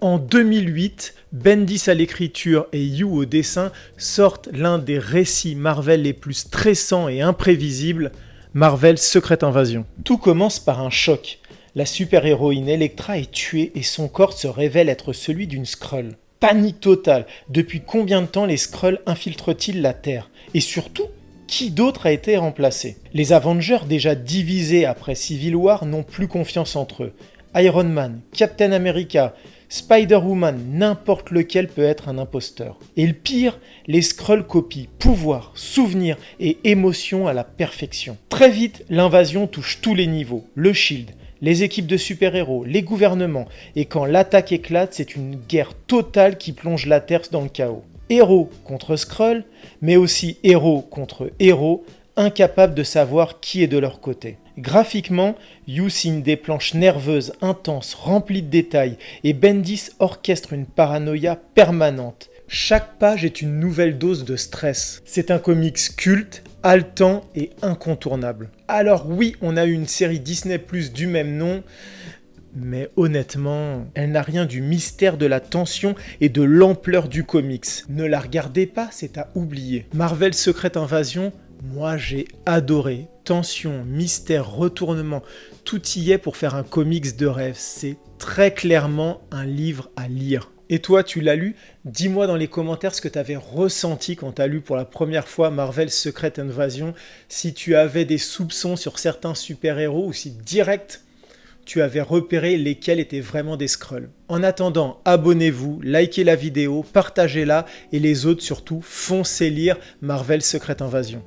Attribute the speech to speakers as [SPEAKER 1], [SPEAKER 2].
[SPEAKER 1] En 2008, Bendis à l'écriture et Yu au dessin sortent l'un des récits Marvel les plus stressants et imprévisibles, Marvel Secret Invasion. Tout commence par un choc. La super-héroïne Elektra est tuée et son corps se révèle être celui d'une Skrull. Panique totale. Depuis combien de temps les Skrulls infiltrent-ils la Terre? Et surtout, qui d'autre a été remplacé? Les Avengers, déjà divisés après Civil War, n'ont plus confiance entre eux. Iron Man, Captain America, Spider-Woman, n'importe lequel peut être un imposteur. Et le pire, les Skrulls copient pouvoir, souvenirs et émotions à la perfection. Très vite, l'invasion touche tous les niveaux. Le Shield, les équipes de super-héros, les gouvernements, et quand l'attaque éclate, c'est une guerre totale qui plonge la Terre dans le chaos. Héros contre Skrull, mais aussi héros contre héros, incapables de savoir qui est de leur côté. Graphiquement, Yu signe des planches nerveuses, intenses, remplies de détails, et Bendis orchestre une paranoïa permanente. Chaque page est une nouvelle dose de stress. C'est un comics culte, haletant et incontournable. Alors oui, on a eu une série Disney+ du même nom, mais honnêtement, elle n'a rien du mystère de la tension et de l'ampleur du comics. Ne la regardez pas, c'est à oublier. Marvel Secret Invasion, moi j'ai adoré. Tension, mystère, retournement, tout y est pour faire un comics de rêve. C'est très clairement un livre à lire. Et toi, tu l'as lu? Dis-moi dans les commentaires ce que tu avais ressenti quand tu as lu pour la première fois Marvel Secret Invasion, si tu avais des soupçons sur certains super-héros ou si direct tu avais repéré lesquels étaient vraiment des Skrulls. En attendant, abonnez-vous, likez la vidéo, partagez-la et les autres surtout, foncez lire Marvel Secret Invasion.